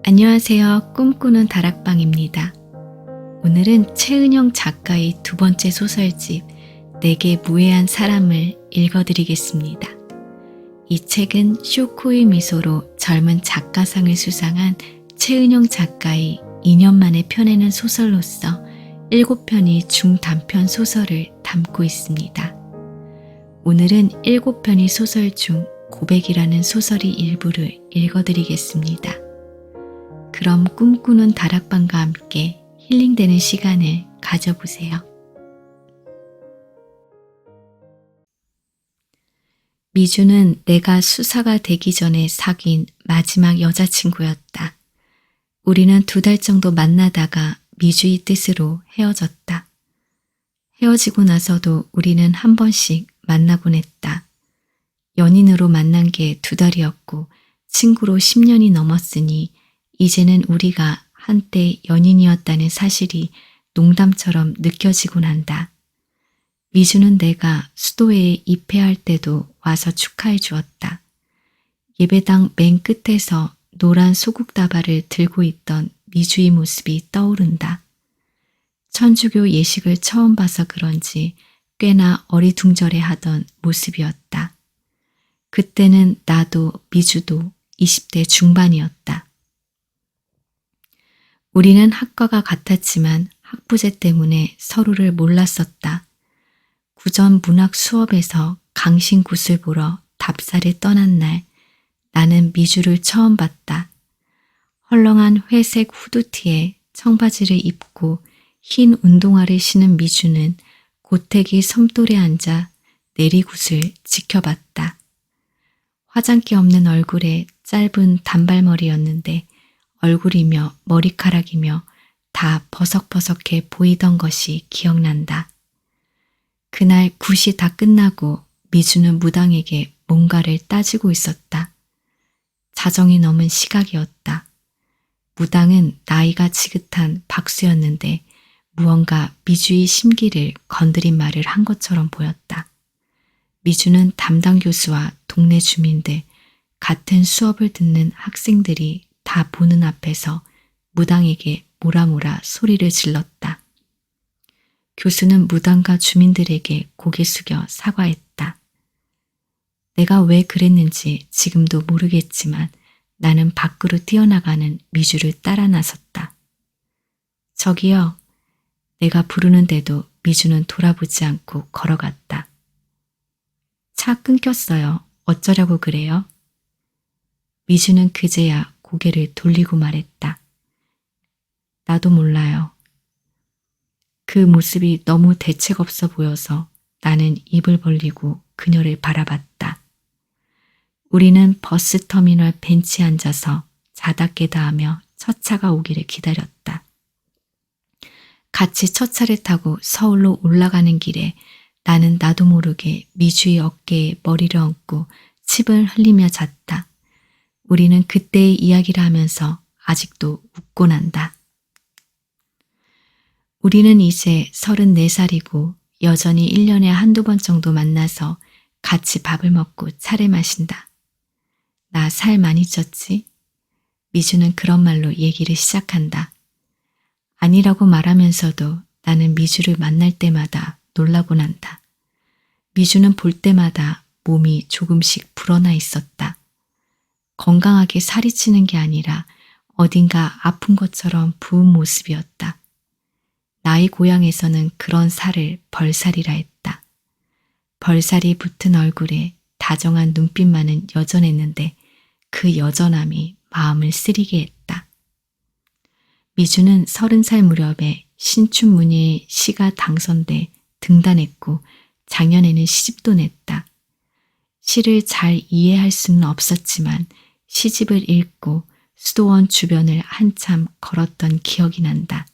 안녕하세요. 꿈꾸는 다락방입니다. 오늘은 최은영 작가의 두 번째 소설집 내게 무해한 사람을 읽어드리겠습니다. 이 책은 쇼코의 미소로 젊은 작가상을 수상한 최은영 작가의 2년 만에 펴내는 소설로서 7편의 중단편 소설을 담고 있습니다. 오늘은 7편의 소설 중 고백이라는 소설의 일부를 읽어드리겠습니다. 그럼 꿈꾸는 다락방과 함께 힐링되는 시간을 가져보세요. 미주는 내가 수사가 되기 전에 사귄 마지막 여자친구였다. 우리는 2달 정도 만나다가 미주의 뜻으로 헤어졌다. 헤어지고 나서도 우리는 한 번씩 만나곤 했다. 연인으로 만난 게 2달이었고 친구로 10년이 넘었으니 이제는 우리가 한때 연인이었다는 사실이 농담처럼 느껴지곤 한다. 미주는 내가 수도회에 입회할 때도 와서 축하해 주었다. 예배당 맨 끝에서 노란 소국다발을 들고 있던 미주의 모습이 떠오른다. 천주교 예식을 처음 봐서 그런지 꽤나 어리둥절해 하던 모습이었다. 그때는 나도 미주도 20대 중반이었다. 우리는 학과가 같았지만 학부제 때문에 서로를 몰랐었다. 구전 문학 수업에서 강신굿을 보러 답사를 떠난 날 나는 미주를 처음 봤다. 헐렁한 회색 후드티에 청바지를 입고 흰 운동화를 신은 미주는 고택이 섬돌에 앉아 내리굿을 지켜봤다. 화장기 없는 얼굴에 짧은 단발머리였는데 얼굴이며 머리카락이며 다 버석버석해 보이던 것이 기억난다. 그날 굿이 다 끝나고 미주는 무당에게 뭔가를 따지고 있었다. 자정이 넘은 시각이었다. 무당은 나이가 지긋한 박수였는데 무언가 미주의 심기를 건드린 말을 한 것처럼 보였다. 미주는 담당 교수와 동네 주민들, 같은 수업을 듣는 학생들이 다 보는 앞에서 무당에게 뭐라 소리를 질렀다. 교수는 무당과 주민들에게 고개 숙여 사과했다. 내가 왜 그랬는지 지금도 모르겠지만 나는 밖으로 뛰어나가는 미주를 따라 나섰다. 저기요. 내가 부르는데도 미주는 돌아보지 않고 걸어갔다. 차 끊겼어요. 어쩌려고 그래요? 미주는 그제야 고개를 돌리고 말했다. 나도 몰라요. 그 모습이 너무 대책 없어 보여서 나는 입을 벌리고 그녀를 바라봤다. 우리는 버스터미널 벤치에 앉아서 자다 깨다 하며 첫 차가 오기를 기다렸다. 같이 첫 차를 타고 서울로 올라가는 길에 나는 나도 모르게 미주의 어깨에 머리를 얹고 침을 흘리며 잤다. 우리는 그때의 이야기를 하면서 아직도 웃고 난다. 우리는 이제 34살이고 여전히 1년에 한두 번 정도 만나서 같이 밥을 먹고 차를 마신다. 나 살 많이 쪘지? 미주는 그런 말로 얘기를 시작한다. 아니라고 말하면서도 나는 미주를 만날 때마다 놀라곤 한다. 미주는 볼 때마다 몸이 조금씩 불어나 있었다. 건강하게 살이 찌는 게 아니라 어딘가 아픈 것처럼 부은 모습이었다. 나의 고향에서는 그런 살을 벌살이라 했다. 벌살이 붙은 얼굴에 다정한 눈빛만은 여전했는데 그 여전함이 마음을 쓰리게 했다. 미주는 30살 무렵에 신춘문예에 시가 당선돼 등단했고 작년에는 시집도 냈다. 시를 잘 이해할 수는 없었지만 시집을 읽고 수도원 주변을 한참 걸었던 기억이 난다.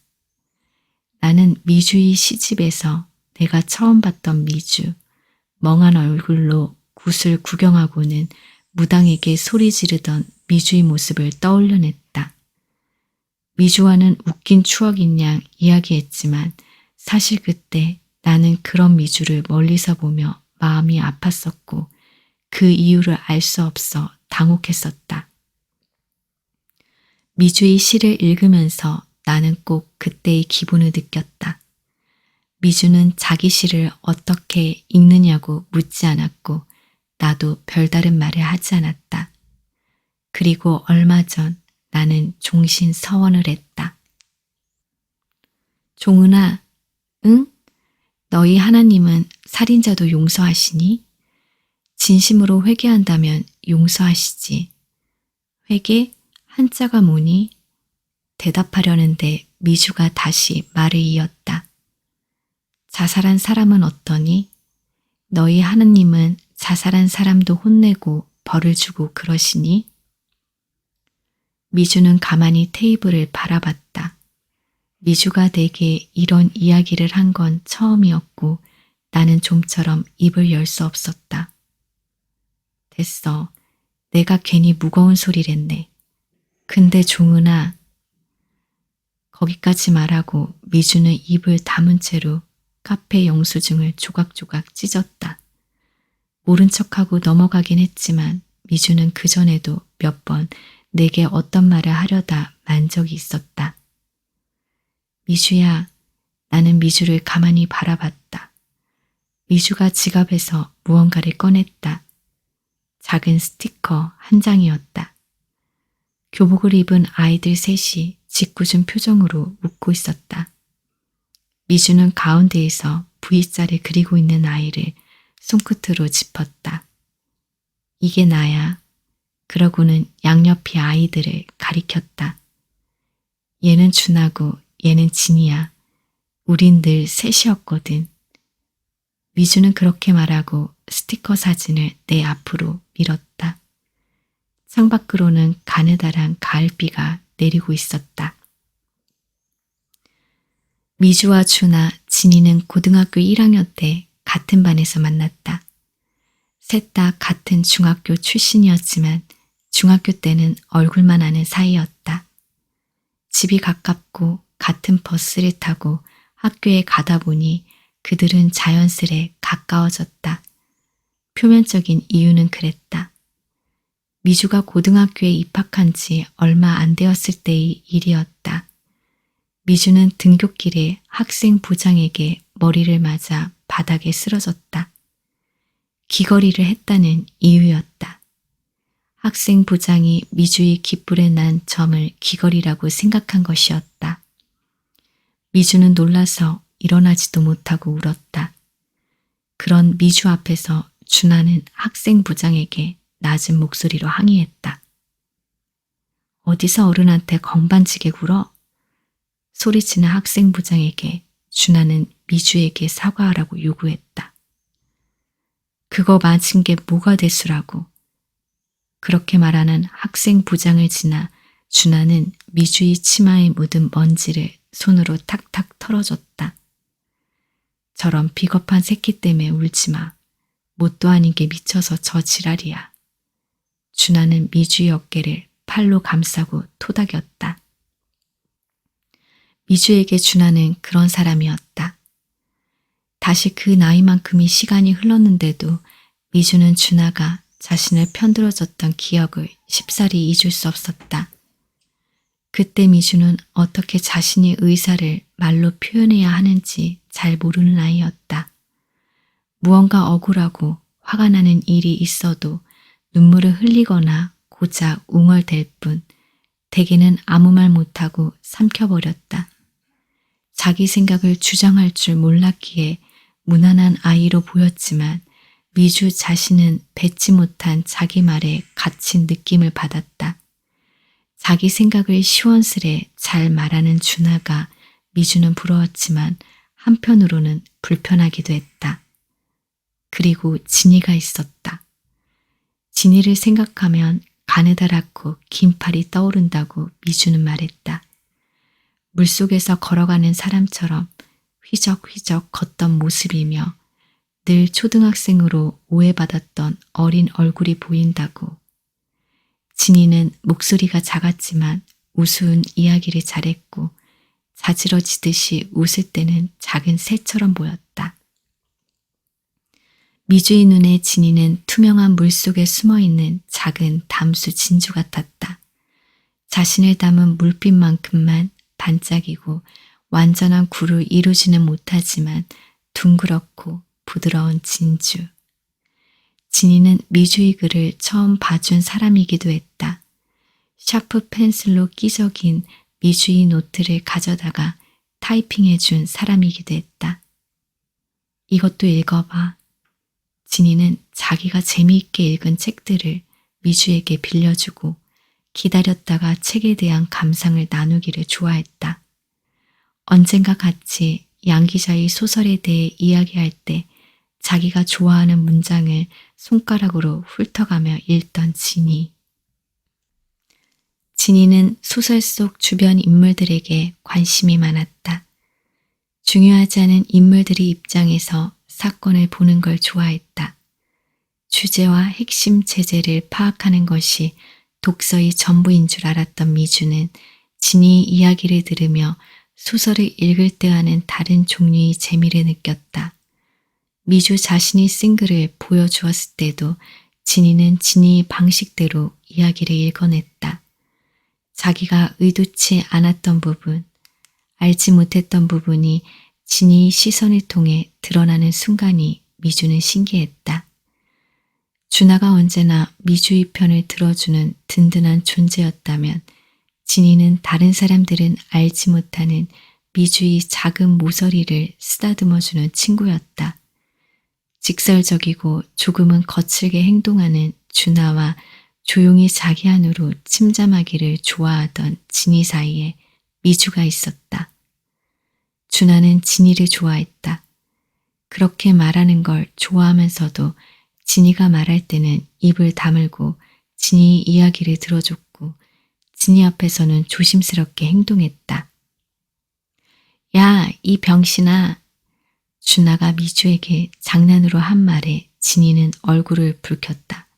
나는 미주의 시집에서 내가 처음 봤던 미주, 멍한 얼굴로 굿을 구경하고는 무당에게 소리 지르던 미주의 모습을 떠올려냈다. 미주와는 웃긴 추억인 양 이야기했지만 사실 그때 나는 그런 미주를 멀리서 보며 마음이 아팠었고 그 이유를 알 수 없어 당혹했었다. 미주의 시를 읽으면서 나는 꼭 그때의 기분을 느꼈다. 미주는 자기 시를 어떻게 읽느냐고 묻지 않았고 나도 별다른 말을 하지 않았다. 그리고 얼마 전 나는 종신 서원을 했다. 종은아, 응? 너희 하나님은 살인자도 용서하시니? 진심으로 회개한다면 용서하시지. 회개? 한자가 뭐니? 대답하려는데 미주가 다시 말을 이었다. 자살한 사람은 어떠니? 너희 하나님은 자살한 사람도 혼내고 벌을 주고 그러시니? 미주는 가만히 테이블을 바라봤다. 미주가 내게 이런 이야기를 한 건 처음이었고 나는 좀처럼 입을 열 수 없었다. 됐어. 내가 괜히 무거운 소리를 했네. 근데 종은아, 거기까지 말하고 미주는 입을 다문 채로 카페 영수증을 조각조각 찢었다. 모른 척하고 넘어가긴 했지만 미주는 그전에도 몇 번 내게 어떤 말을 하려다 만 적이 있었다. 미주야, 나는 미주를 가만히 바라봤다. 미주가 지갑에서 무언가를 꺼냈다. 작은 스티커 한 장이었다. 교복을 입은 아이들 셋이 짓궂은 표정으로 웃고 있었다. 미주는 가운데에서 V자를 그리고 있는 아이를 손끝으로 짚었다. 이게 나야. 그러고는 양옆의 아이들을 가리켰다. 얘는 준하고 얘는 진이야. 우린 늘 셋이었거든. 미주는 그렇게 말하고 스티커 사진을 내 앞으로 밀었다. 창밖으로는 가느다란 가을비가 내리고 있었다. 미주와 준하, 진이는 고등학교 1학년 때 같은 반에서 만났다. 셋 다 같은 중학교 출신이었지만 중학교 때는 얼굴만 아는 사이였다. 집이 가깝고 같은 버스를 타고 학교에 가다 보니 그들은 자연스레 가까워졌다. 표면적인 이유는 그랬다. 미주가 고등학교에 입학한 지 얼마 안 되었을 때의 일이었다. 미주는 등굣길에 학생 부장에게 머리를 맞아 바닥에 쓰러졌다. 귀걸이를 했다는 이유였다. 학생 부장이 미주의 깃불에 난 점을 귀걸이라고 생각한 것이었다. 미주는 놀라서 일어나지도 못하고 울었다. 그런 미주 앞에서 준하는 학생 부장에게 낮은 목소리로 항의했다. 어디서 어른한테 건반지게 굴어? 소리치는 학생 부장에게 준하는 미주에게 사과하라고 요구했다. 그거 맞은 게 뭐가 대수라고. 그렇게 말하는 학생 부장을 지나 준하는 미주의 치마에 묻은 먼지를 손으로 탁탁 털어줬다. 저런 비겁한 새끼 때문에 울지 마. 뭣도 아닌 게 미쳐서 저 지랄이야. 준하는 미주의 어깨를 팔로 감싸고 토닥였다. 미주에게 준하는 그런 사람이었다. 다시 그 나이만큼의 시간이 흘렀는데도 미주는 준하가 자신을 편들어줬던 기억을 쉽사리 잊을 수 없었다. 그때 미주는 어떻게 자신의 의사를 말로 표현해야 하는지 잘 모르는 아이였다. 무언가 억울하고 화가 나는 일이 있어도 눈물을 흘리거나 고작 웅얼댈 뿐 대개는 아무 말 못하고 삼켜버렸다. 자기 생각을 주장할 줄 몰랐기에 무난한 아이로 보였지만 미주 자신은 뱉지 못한 자기 말에 갇힌 느낌을 받았다. 자기 생각을 시원스레 잘 말하는 준하가 미주는 부러웠지만 한편으로는 불편하기도 했다. 그리고 진이가 있었다. 진이를 생각하면 가느다랗고 긴 팔이 떠오른다고 미주는 말했다. 물속에서 걸어가는 사람처럼 휘적휘적 걷던 모습이며 늘 초등학생으로 오해받았던 어린 얼굴이 보인다고. 진이는 목소리가 작았지만 우스운 이야기를 잘했고 자지러지듯이 웃을 때는 작은 새처럼 보였다. 미주의 눈에 진이는 투명한 물속에 숨어있는 작은 담수 진주 같았다. 자신을 담은 물빛만큼만 반짝이고 완전한 구를 이루지는 못하지만 둥그렇고 부드러운 진주. 진이는 미주의 글을 처음 봐준 사람이기도 했다. 샤프 펜슬로 끼적인 미주의 노트를 가져다가 타이핑해준 사람이기도 했다. 이것도 읽어봐. 진이는 자기가 재미있게 읽은 책들을 미주에게 빌려주고 기다렸다가 책에 대한 감상을 나누기를 좋아했다. 언젠가 같이 양 기자의 소설에 대해 이야기할 때 자기가 좋아하는 문장을 손가락으로 훑어가며 읽던 진이. 진이는 소설 속 주변 인물들에게 관심이 많았다. 중요하지 않은 인물들의 입장에서 사건을 보는 걸 좋아했다. 주제와 핵심 체제를 파악하는 것이 독서의 전부인 줄 알았던 미주는 진이의 이야기를 들으며 소설을 읽을 때와는 다른 종류의 재미를 느꼈다. 미주 자신이 쓴 글을 보여주었을 때도 진이는 진이의 방식대로 이야기를 읽어냈다. 자기가 의도치 않았던 부분, 알지 못했던 부분이 진이의 시선을 통해 드러나는 순간이 미주는 신기했다. 준하가 언제나 미주의 편을 들어주는 든든한 존재였다면 진이는 다른 사람들은 알지 못하는 미주의 작은 모서리를 쓰다듬어주는 친구였다. 직설적이고 조금은 거칠게 행동하는 준하와 조용히 자기 안으로 침잠하기를 좋아하던 진이 사이에 미주가 있었다. 준하는 진이를 좋아했다. 그렇게 말하는 걸 좋아하면서도 진이가 말할 때는 입을 다물고 진이의 이야기를 들어줬고 진이 앞에서는 조심스럽게 행동했다. 야, 이 병신아. 준하가 미주에게 장난으로 한 말에 진이는 얼굴을 붉혔다.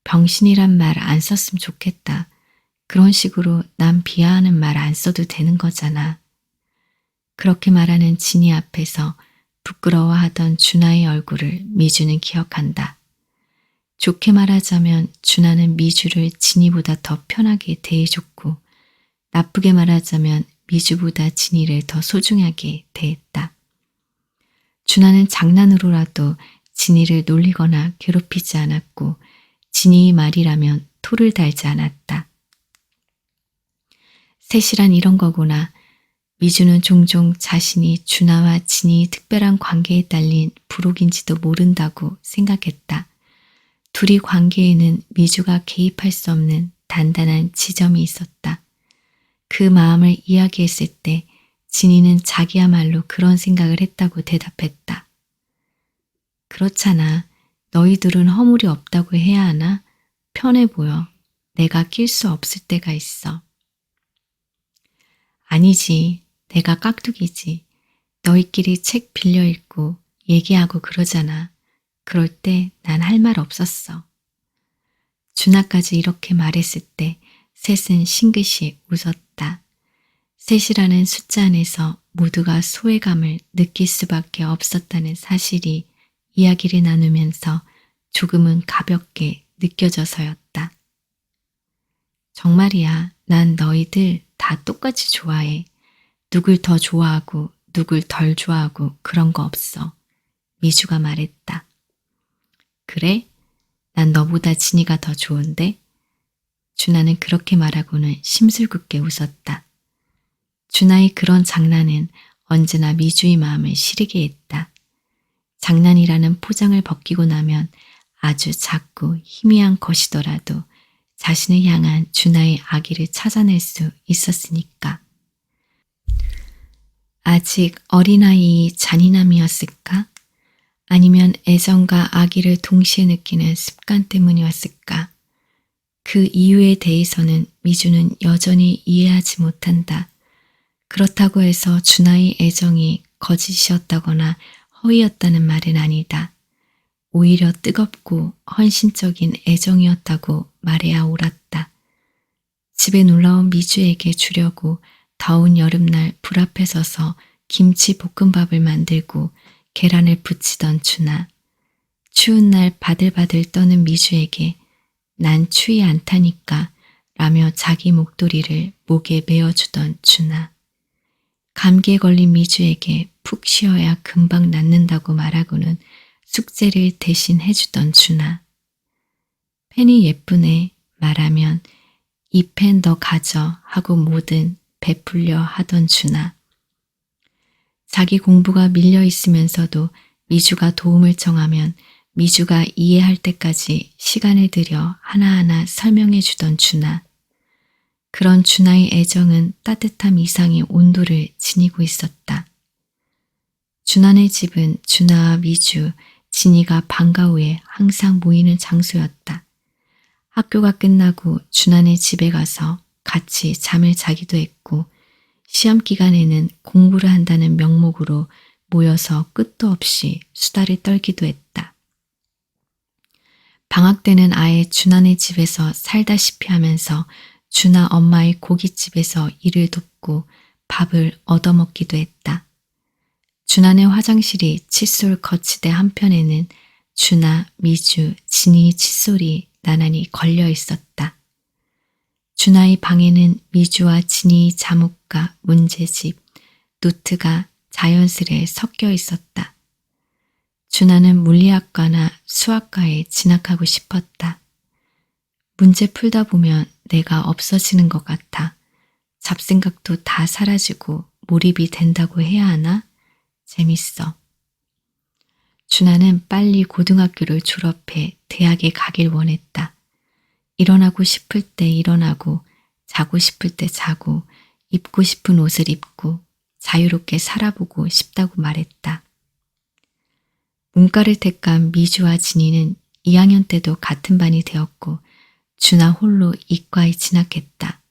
병신이란 말 안 썼으면 좋겠다. 그런 식으로 남 비하하는 말 안 써도 되는 거잖아. 그렇게 말하는 진이 앞에서 부끄러워하던 준하의 얼굴을 미주는 기억한다. 좋게 말하자면 준하는 미주를 진이보다 더 편하게 대해줬고 나쁘게 말하자면 미주보다 진이를 더 소중하게 대했다. 준하는 장난으로라도 진이를 놀리거나 괴롭히지 않았고 진이의 말이라면 토를 달지 않았다. 셋이란 이런 거구나. 미주는 종종 자신이 준하와 진이의 특별한 관계에 딸린 부록인지도 모른다고 생각했다. 둘이 관계에는 미주가 개입할 수 없는 단단한 지점이 있었다. 그 마음을 이야기했을 때 진이는 자기야말로 그런 생각을 했다고 대답했다. 그렇잖아. 너희들은 허물이 없다고 해야 하나? 편해 보여. 내가 낄 수 없을 때가 있어. 아니지. 내가 깍두기지. 너희끼리 책 빌려 읽고 얘기하고 그러잖아. 그럴 때 난 할 말 없었어. 준하까지 이렇게 말했을 때 셋은 싱긋이 웃었다. 셋이라는 숫자 안에서 모두가 소외감을 느낄 수밖에 없었다는 사실이 이야기를 나누면서 조금은 가볍게 느껴져서였다. 정말이야. 난 너희들 다 똑같이 좋아해. 누굴 더 좋아하고 누굴 덜 좋아하고 그런 거 없어. 미주가 말했다. 그래? 난 너보다 진이가 더 좋은데? 준하는 그렇게 말하고는 심술궂게 웃었다. 준하의 그런 장난은 언제나 미주의 마음을 시리게 했다. 장난이라는 포장을 벗기고 나면 아주 작고 희미한 것이더라도 자신을 향한 준하의 악의를 찾아낼 수 있었으니까. 아직 어린아이의 잔인함이었을까? 아니면 애정과 악의를 동시에 느끼는 습관 때문이었을까? 그 이유에 대해서는 미주는 여전히 이해하지 못한다. 그렇다고 해서 준하의 애정이 거짓이었다거나 허위였다는 말은 아니다. 오히려 뜨겁고 헌신적인 애정이었다고 말해야 옳았다. 집에 놀러온 미주에게 주려고 더운 여름날 불 앞에 서서 김치 볶음밥을 만들고 계란을 부치던 준하. 추운 날 바들바들 떠는 미주에게 난 추위 않다니까 라며 자기 목도리를 목에 메어주던 준아. 감기에 걸린 미주에게 푹 쉬어야 금방 낫는다고 말하고는 숙제를 대신 해주던 준아. 펜이 예쁘네 말하면 이 펜 너 가져 하고 뭐든 베풀려 하던 준아. 자기 공부가 밀려 있으면서도 미주가 도움을 청하면 미주가 이해할 때까지 시간을 들여 하나하나 설명해 주던 준아. 그런 준아의 애정은 따뜻함 이상의 온도를 지니고 있었다. 준아네 집은 준아와 미주, 진이가 방과 후에 항상 모이는 장소였다. 학교가 끝나고 준아네 집에 가서 같이 잠을 자기도 했고 시험 기간에는 공부를 한다는 명목으로 모여서 끝도 없이 수다를 떨기도 했다. 방학 때는 아예 준아네 집에서 살다시피 하면서 준아 엄마의 고깃집에서 일을 돕고 밥을 얻어먹기도 했다. 준아네 화장실이 칫솔 거치대 한편에는 준아, 미주, 진이 칫솔이 나란히 걸려 있었다. 준아의 방에는 미주와 진이 잠옷과 문제집, 노트가 자연스레 섞여 있었다. 준아는 물리학과나 수학과에 진학하고 싶었다. 문제 풀다 보면 내가 없어지는 것 같아. 잡생각도 다 사라지고 몰입이 된다고 해야 하나? 재밌어. 준아는 빨리 고등학교를 졸업해 대학에 가길 원했다. 일어나고 싶을 때 일어나고 자고 싶을 때 자고 입고 싶은 옷을 입고 자유롭게 살아보고 싶다고 말했다. 문과를 택한 미주와 진이는 2학년 때도 같은 반이 되었고 준아 홀로 이과에 진학했다.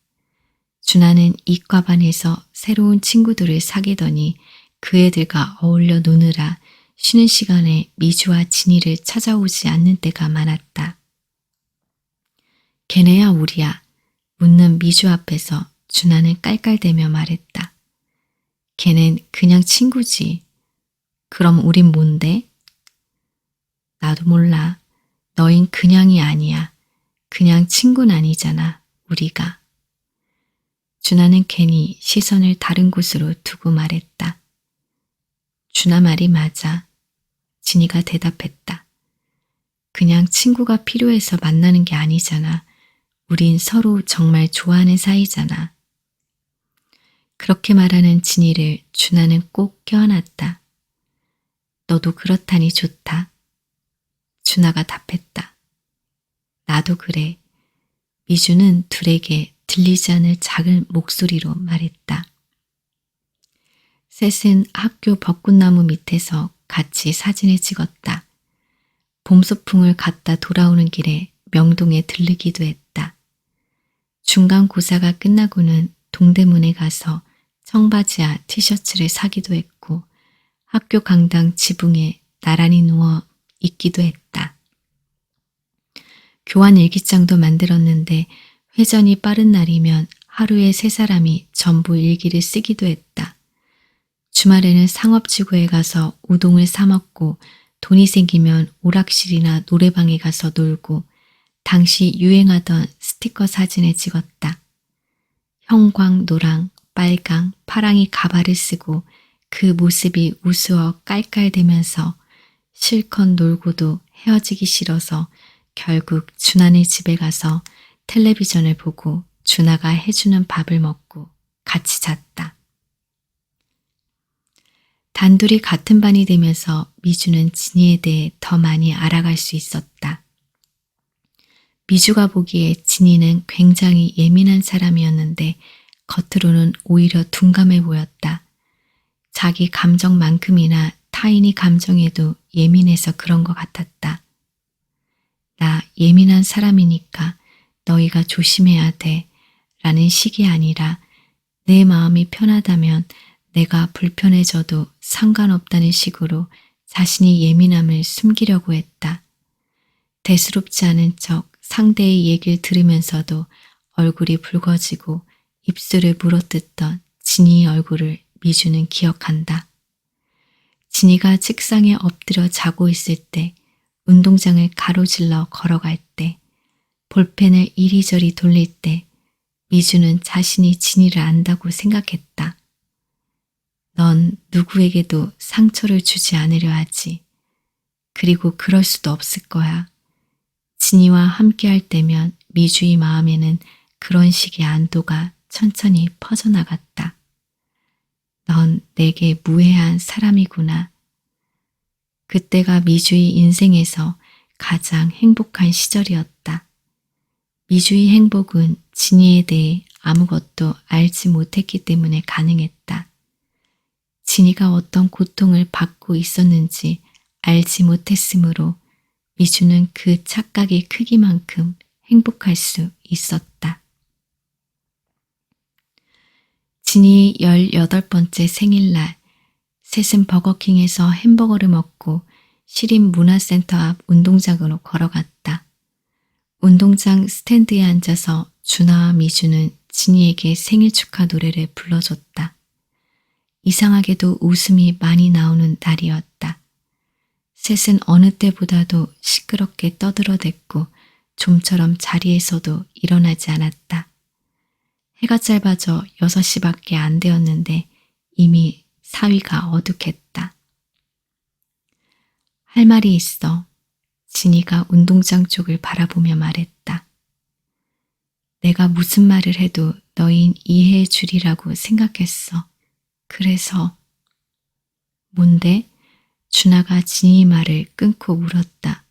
준아는 이과반에서 새로운 친구들을 사귀더니 그 애들과 어울려 노느라 쉬는 시간에 미주와 진이를 찾아오지 않는 때가 많았다. 걔네야 우리야 묻는 미주 앞에서 준아는 깔깔대며 말했다. 걔넨 그냥 친구지. 그럼 우린 뭔데? 나도 몰라. 너흰 그냥이 아니야. 그냥 친구는 아니잖아, 우리가. 준아는 괜히 시선을 다른 곳으로 두고 말했다. 준아 말이 맞아. 진이가 대답했다. 그냥 친구가 필요해서 만나는 게 아니잖아. 우린 서로 정말 좋아하는 사이잖아. 그렇게 말하는 진이를 준아는 꼭 껴안았다. 너도 그렇다니 좋다. 준아가 답했다. 나도 그래. 미주는 둘에게 들리지 않을 작은 목소리로 말했다. 셋은 학교 벚꽃나무 밑에서 같이 사진을 찍었다. 봄소풍을 갔다 돌아오는 길에 명동에 들르기도 했다. 중간고사가 끝나고는 동대문에 가서 청바지와 티셔츠를 사기도 했고 학교 강당 지붕에 나란히 누워 있기도 했다. 교환 일기장도 만들었는데 회전이 빠른 날이면 하루에 3사람이 전부 일기를 쓰기도 했다. 주말에는 상업지구에 가서 우동을 사 먹고 돈이 생기면 오락실이나 노래방에 가서 놀고 당시 유행하던 스티커 사진을 찍었다. 형광, 노랑, 빨강, 파랑이 가발을 쓰고 그 모습이 우스워 깔깔대면서 실컷 놀고도 헤어지기 싫어서 결국 준아네 집에 가서 텔레비전을 보고 준아가 해주는 밥을 먹고 같이 잤다. 단둘이 같은 반이 되면서 미주는 진이에 대해 더 많이 알아갈 수 있었다. 미주가 보기에 진이는 굉장히 예민한 사람이었는데 겉으로는 오히려 둔감해 보였다. 자기 감정만큼이나 타인이 감정에도 예민해서 그런 것 같았다. 나 예민한 사람이니까 너희가 조심해야 돼 라는 식이 아니라 내 마음이 편하다면 내가 불편해져도 상관없다는 식으로 자신이 예민함을 숨기려고 했다. 대수롭지 않은 척 상대의 얘기를 들으면서도 얼굴이 붉어지고 입술을 물어뜯던 진이의 얼굴을 미주는 기억한다. 진이가 책상에 엎드려 자고 있을 때, 운동장을 가로질러 걸어갈 때, 볼펜을 이리저리 돌릴 때 미주는 자신이 진이를 안다고 생각했다. 넌 누구에게도 상처를 주지 않으려 하지. 그리고 그럴 수도 없을 거야. 진이와 함께할 때면 미주의 마음에는 그런 식의 안도가 천천히 퍼져나갔다. 넌 내게 무해한 사람이구나. 그때가 미주의 인생에서 가장 행복한 시절이었다. 미주의 행복은 진이에 대해 아무것도 알지 못했기 때문에 가능했다. 진이가 어떤 고통을 받고 있었는지 알지 못했으므로 미주는 그 착각의 크기만큼 행복할 수 있었다. 진이 18번째 생일날 셋은 버거킹에서 햄버거를 먹고 시립문화센터 앞 운동장으로 걸어갔다. 운동장 스탠드에 앉아서 준하와 미주는 진이에게 생일 축하 노래를 불러줬다. 이상하게도 웃음이 많이 나오는 날이었다. 셋은 어느 때보다도 시끄럽게 떠들어댔고 좀처럼 자리에서도 일어나지 않았다. 해가 짧아져 6시밖에 안 되었는데 이미 사위가 어둑했다. 할 말이 있어. 진이가 운동장 쪽을 바라보며 말했다. 내가 무슨 말을 해도 너흰 이해해 주리라고 생각했어. 그래서 뭔데? 준하가 진이 말을 끊고 물었다.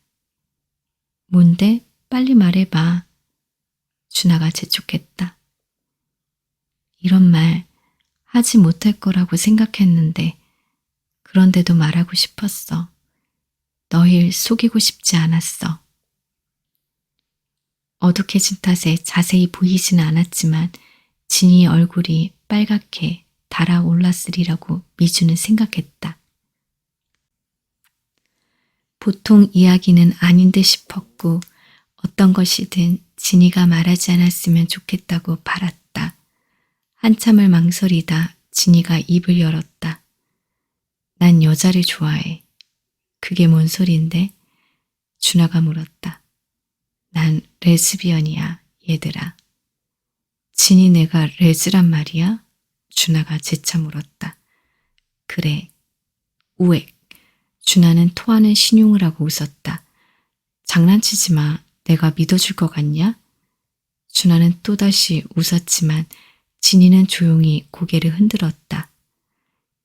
뭔데? 빨리 말해봐. 준하가 재촉했다. 이런 말 하지 못할 거라고 생각했는데 그런데도 말하고 싶었어. 너희를 속이고 싶지 않았어. 어둑해진 탓에 자세히 보이지는 않았지만 진이의 얼굴이 빨갛게 달아올랐으리라고 미주는 생각했다. 보통 이야기는 아닌 듯 싶었고 어떤 것이든 진이가 말하지 않았으면 좋겠다고 바랐다. 한참을 망설이다 진이가 입을 열었다. 난 여자를 좋아해. 그게 뭔 소린데? 준하가 물었다. 난 레즈비언이야, 얘들아. 진이 내가 레즈란 말이야? 준하가 재차 물었다. 그래. 우엑. 준하는 토하는 신용을 하고 웃었다. 장난치지 마. 내가 믿어줄 것 같냐? 준하는 또다시 웃었지만 진이는 조용히 고개를 흔들었다.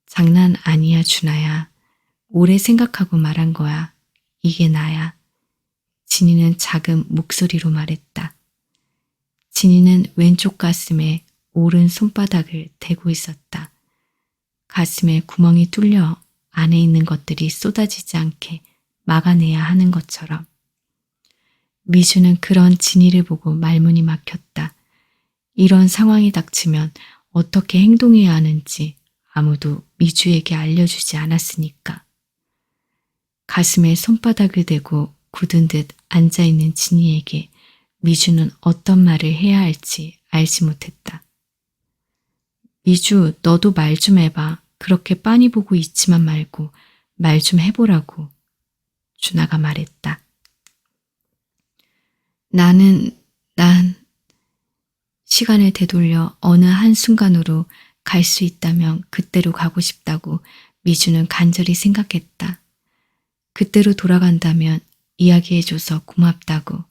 장난 아니야, 준하야. 오래 생각하고 말한 거야. 이게 나야. 진이는 작은 목소리로 말했다. 진이는 왼쪽 가슴에 오른 손바닥을 대고 있었다. 가슴에 구멍이 뚫려 안에 있는 것들이 쏟아지지 않게 막아내야 하는 것처럼. 미주는 그런 진이를 보고 말문이 막혔다. 이런 상황이 닥치면 어떻게 행동해야 하는지 아무도 미주에게 알려주지 않았으니까. 가슴에 손바닥을 대고 굳은 듯 앉아있는 진이에게 미주는 어떤 말을 해야 할지 알지 못했다. 미주, 너도 말 좀 해봐. 그렇게 빤히 보고 있지만 말고 말 좀 해보라고. 준하가 말했다. 난 시간을 되돌려 어느 한순간으로 갈 수 있다면 그때로 가고 싶다고 미주는 간절히 생각했다. 그때로 돌아간다면 이야기해줘서 고맙다고.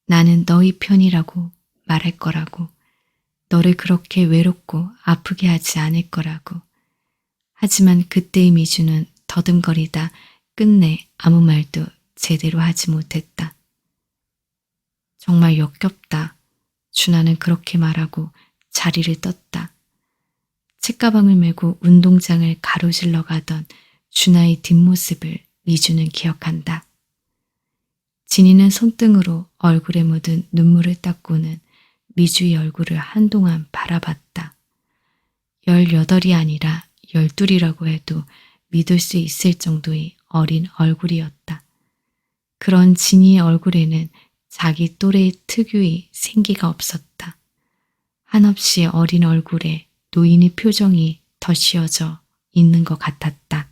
나는 너희 편이라고 말할 거라고. 너를 그렇게 외롭고 아프게 하지 않을 거라고. 하지만 그때의 미주는 더듬거리다 끝내 아무 말도 제대로 하지 못했다. 정말 역겹다. 준하는 그렇게 말하고 자리를 떴다. 책가방을 메고 운동장을 가로질러 가던 준하의 뒷모습을 미주는 기억한다. 진이는 손등으로 얼굴에 묻은 눈물을 닦고는 미주의 얼굴을 한동안 바라봤다. 18이 아니라 12이라고 해도 믿을 수 있을 정도의 어린 얼굴이었다. 그런 진이의 얼굴에는 자기 또래의 특유의 생기가 없었다. 한없이 어린 얼굴에 노인의 표정이 덧씌워져 있는 것 같았다.